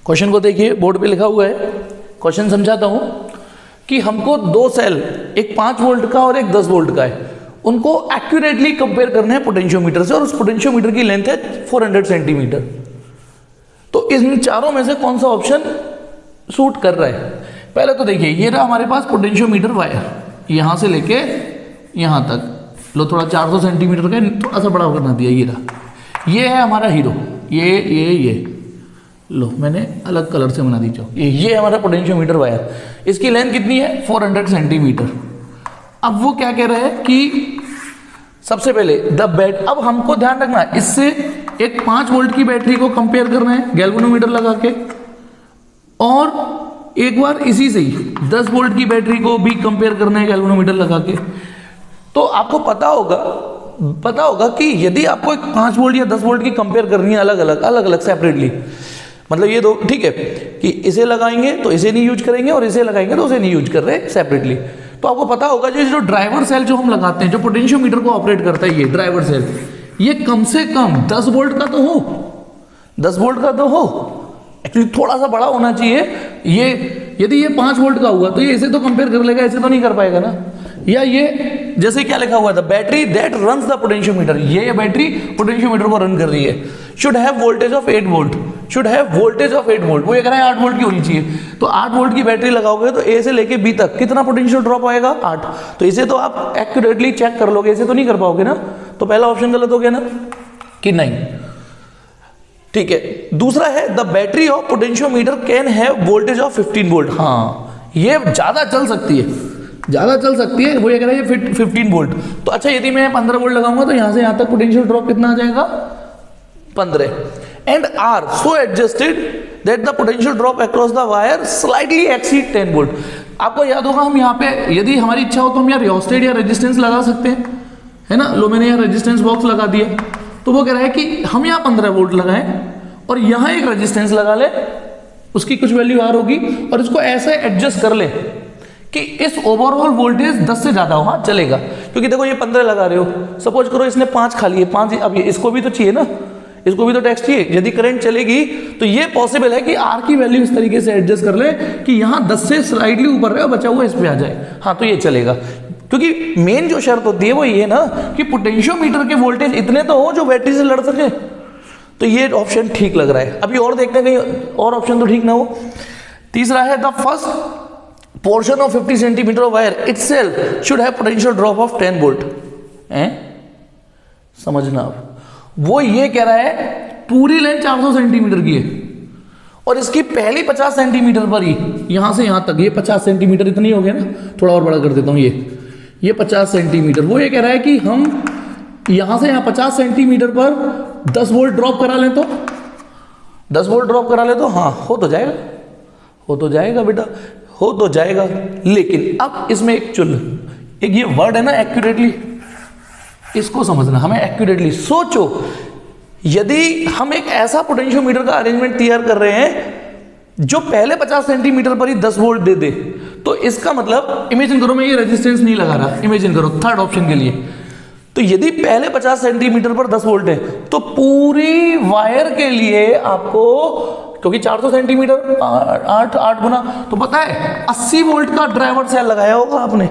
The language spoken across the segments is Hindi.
क्वेश्चन को देखिए, बोर्ड पे लिखा हुआ है। क्वेश्चन समझाता हूं कि हमको दो सेल, एक 5 वोल्ट का और एक 10 वोल्ट का है, उनको एक्यूरेटली कंपेयर करना है पोटेंशियोमीटर से, और उस पोटेंशियोमीटर की लेंथ है 400 सेंटीमीटर। तो इन चारों में से कौन सा ऑप्शन सूट कर रहा है? पहले तो देखिए, ये रहा हमारे पास पोटेंशियोमीटर वायर, यहां से लेके यहां तक। लो थोड़ा 400 सेंटीमीटर का थोड़ा सा बड़ा करना दिया, ये रहा, ये है हमारा हीरो, ये लो मैंने अलग कलर से बना दी जो ये हमारा पोटेंशियोमीटर वायर, इसकी लेंथ कितनी है 400 सेंटीमीटर। अब वो क्या कह रहा है कि सबसे पहले अब हमको ध्यान रखना है, इससे एक 5 वोल्ट की बैटरी को कंपेयर करना है गैल्वेनोमीटर लगा के, और एक बार इसी से ही 10 वोल्ट की बैटरी को भी कंपेयर करना है गैल्वेनोमीटर लगा के। तो आपको पता होगा कि यदि आपको एक 5 वोल्ट या 10 वोल्ट की कंपेयर करनी है अलग अलग सेपरेटली, मतलब ये दो, ठीक है, कि इसे लगाएंगे तो इसे नहीं यूज करेंगे और इसे लगाएंगे तो उसे नहीं यूज कर रहे सेपरेटली। तो आपको पता होगा जो ड्राइवर सेल जो हम लगाते हैं, जो पोटेंशियोमीटर को ऑपरेट करता है, ये ड्राइवर सेल, ये कम से कम 10 वोल्ट का तो हो, 10 वोल्ट का तो हो, एक्चुअली थोड़ा सा बड़ा होना चाहिए। ये यदि ये 5 वोल्ट का हुआ तो ये इसे तो कंपेयर कर लेगा, इसे तो नहीं कर पाएगा ना। या ये जैसे क्या लिखा हुआ था, battery that runs the potentiometer, ये बैटरी पोटेंशियोमीटर को रन कर रही है, should have voltage of 8 volt, should have voltage of 8 volt. वो ये कह रहा है 8 वोल्ट की होनी चाहिए। तो 8 वोल्ट की बैटरी लगाओगे तो ए से लेके बी तक कितना पोटेंशियल ड्रॉप आएगा 8। तो इसे तो आप एक्यूरेटली चेक कर लोगे, इसे तो नहीं कर पाओगे ना। तो पहला ऑप्शन गलत हो गया ना कि नहीं, ठीक है। दूसरा है the battery of potentiometer can have voltage of 15 volt. हाँ, ये ज्यादा चल सकती है, वो ये कह रहा है 15 वोल्ट। तो अच्छा, यदि मैं 15 वोल्ट लगाऊंगा तो यहां से यहां तक पोटेंशियल ड्रॉप कितना आ जाएगा 15, and R so adjusted that the potential drop across the wire slightly exceed 10 volt. आपको याद होगा, हम यहाँ पे यदि हमारी इच्छा हो तो हम यहाँ रियोस्टेट या रेजिस्टेंस लगा सकते हैं, है ना। लो मैंने यहाँ रेजिस्टेंस बॉक्स लगा दिया, तो वो कह रहा है कि हम यहाँ 15 वोल्ट लगाएं और यहाँ एक रेजिस्टेंस लगा ले, उसकी कुछ वैल्यू आर होगी, और इसको ऐसे एडजस्ट कर ले कि इस ओवरऑल वोल्टेज 10 से ज्यादा हो। हाँ चलेगा, क्योंकि देखो ये 15 लगा रहे हो, सपोज करो इसने 5 खा लिए, 5, अब ये इसको भी तो चाहिए ना, इसको भी तो टैक्स चाहिए। यदि करंट चलेगी तो ये पॉसिबल है कि आर की वैल्यू इस तरीके से एडजस्ट कर ले कि यहाँ 10 से स्लाइडली ऊपर रहे और बचा हुआ इस पे आ जाए। हाँ, तो ये चलेगा, क्योंकि मेन जो शर्त होती है वो ये ना कि पोटेंशियोमीटर के वोल्टेज इतने तो हो जो बैटरी से लड़ सके। तो ये ऑप्शन ठीक लग रहा है। अभी और देखते हैं कहीं और ऑप्शन तो ठीक ना हो। तीसरा है the first portion of 50 centimetre of wire itself should have potential drop of 10 volt. समझना, अब वो ये कह रहा है पूरी लेंथ 400 सेंटीमीटर की है और इसकी पहली 50 सेंटीमीटर पर ही, यहां से यहां तक ये 50 सेंटीमीटर इतनी हो गया ना, थोड़ा और बड़ा कर देता हूं, ये 50 सेंटीमीटर। वो ये कह रहा है कि हम यहां से यहां 50 सेंटीमीटर पर 10 वोल्ट ड्रॉप करा लें तो 10 वोल्ट ड्रॉप करा ले तो हाँ, हो तो जाएगा बेटा, हो तो जाएगा। लेकिन अब इसमें एक ये वर्ड है ना एक्यूरेटली, इसको समझना, हमें एक्यूरेटली सोचो। यदि हम एक ऐसा पोटेंशियोमीटर का अरेंजमेंट तैयार कर रहे हैं जो पहले 50 सेंटीमीटर पर ही 10 वोल्ट दे दे, तो इसका मतलब इमेजिन करो, मैं ये रेजिस्टेंस नहीं लगा रहा, इमेजिन करो थर्ड ऑप्शन के लिए, तो यदि पहले 50 सेंटीमीटर पर 10 वोल्ट है तो पूरी वायर के लिए आपको, क्योंकि 400 सेंटीमीटर 8 गुना, तो पता है 80 वोल्ट का ड्राइवर सेल लगाया होगा आपने,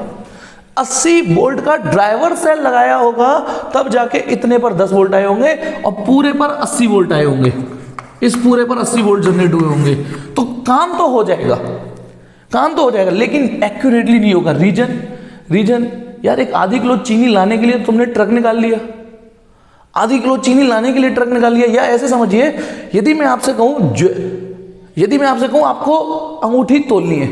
80 वोल्ट का ड्राइवर सेल लगाया होगा, तब जाके इतने पर 10 वोल्ट आए होंगे और पूरे पर 80 वोल्ट आए होंगे, इस पूरे पर 80 वोल्ट जनरेट हुए होंगे। तो काम तो हो जाएगा, लेकिन एक्यूरेटली नहीं होगा। रीजन यार, एक आधी किलो चीनी लाने के लिए तुमने ट्रक निकाल लिया, या ऐसे समझिए, यदि मैं आपसे कहूं आपको अंगूठी तोलनी है,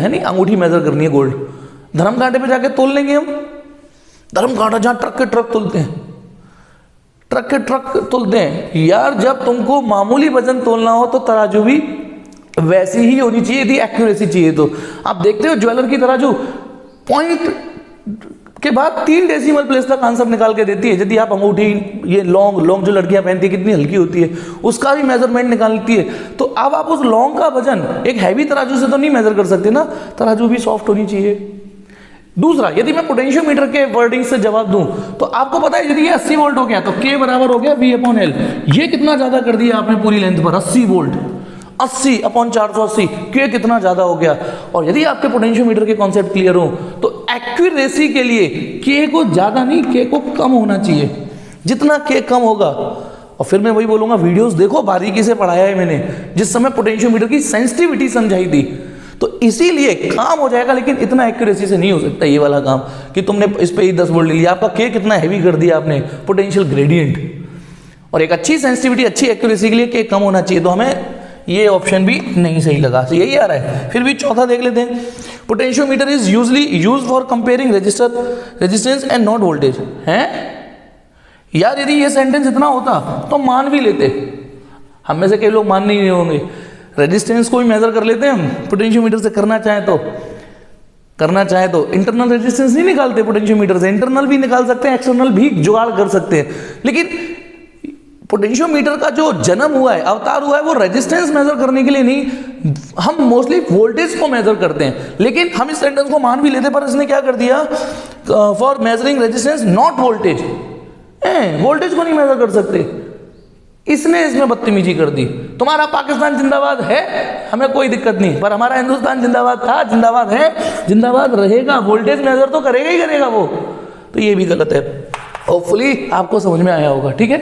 है नहीं, अंगूठी मेजर करनी है गोल्ड, धर्म कांटे पे जाके तोल लेंगे हम, धर्म कांटा जहां ट्रक के ट्रक तोलते हैं यार। जब तुमको मामूली वजन तोलना हो तो तराजू भी वैसी ही होनी चाहिए, यदि एक्यूरेसी चाहिए तो। आप देखते हो ज्वेलर की तराजू पॉइंट के बाद 3 डेसिमल प्लेस तक आंसर निकाल के देती है। यदि आप अंगूठी, ये लॉन्ग जो लड़कियां पहनती है कितनी हल्की होती है, उसका भी मेजरमेंट निकालती है। तो अब आप उस लॉन्ग का वजन एक हैवी तराजू से तो नहीं मेजर कर सकते ना, तराजू भी सॉफ्ट होनी चाहिए। दूसरा, यदि मैं पोटेंशियोमीटर के वर्डिंग से जवाब दूं तो आपको पता है यदि ये 80 वोल्ट हो गया तो K बराबर हो गया V/L। ये कितना ज्यादा कर दिया आपने पूरी लेंथ पर, 80 वोल्ट, 80/480, K कितना ज्यादा हो गया। और यदि आपके पोटेंशियोमीटर के कॉन्सेप्ट क्लियर हो तो एक्यूरेसी के लिए K को ज्यादा नहीं, K को कम होना चाहिए। जितना K कम होगा, और फिर मैं वही बोलूंगा, वीडियोस देखो, बारीकी से पढ़ाया है मैंने, जिस समय पोटेंशियोमीटर की सेंसिटिविटी समझाई थी। तो इसीलिए काम हो जाएगा, लेकिन इतना एक्यूरेसी से नहीं हो सकता ये वाला काम कि तुमने इस पे ही 10 वोल्ट ले लिया, आपका K कितना हैवी कर दिया आपने, पोटेंशियल ग्रेडियंट। और एक अच्छी सेंसिटिविटी, अच्छी एक्यूरेसी के लिए K कम होना चाहिए, तो हमें ये ऑप्शन भी नहीं सही लगा, तो यही आ रहा है। फिर भी चौथा देख लेते हैं, potentiometer is usually use for comparing resistance and not voltage. है यार, यदि ये सेंटेंस इतना होता तो मान भी लेते, हम में से कई लोग मान नहीं होंगे। रेजिस्टेंस को भी मेजर कर लेते हैं हम पोटेंशियोमीटर से, करना चाहे तो इंटरनल रेजिस्टेंस नहीं निकालते पोटेंशियोमीटर से, इंटरनल भी निकाल सकते हैं, एक्सटर्नल भी जुगाड़ कर सकते हैं। लेकिन पोटेंशियोमीटर का जो जन्म हुआ है, अवतार हुआ है, वो रेजिस्टेंस मेजर करने के लिए नहीं, हम मोस्टली वोल्टेज को मेजर करते हैं। लेकिन हम इस सेंटेंस को मान भी लेते, पर इसने क्या कर दिया, for measuring resistance not voltage, voltage को नहीं मेजर कर सकते, इसने इसमें बदतमीजी कर दी। तुम्हारा पाकिस्तान जिंदाबाद है, हमें कोई दिक्कत नहीं, पर हमारा हिंदुस्तान जिंदाबाद था, जिंदाबाद है, जिंदाबाद रहेगा, वोल्टेज मेजर तो करेगा ही करेगा वो। तो ये भी गलत है। होपफुली आपको समझ में आया होगा, ठीक है।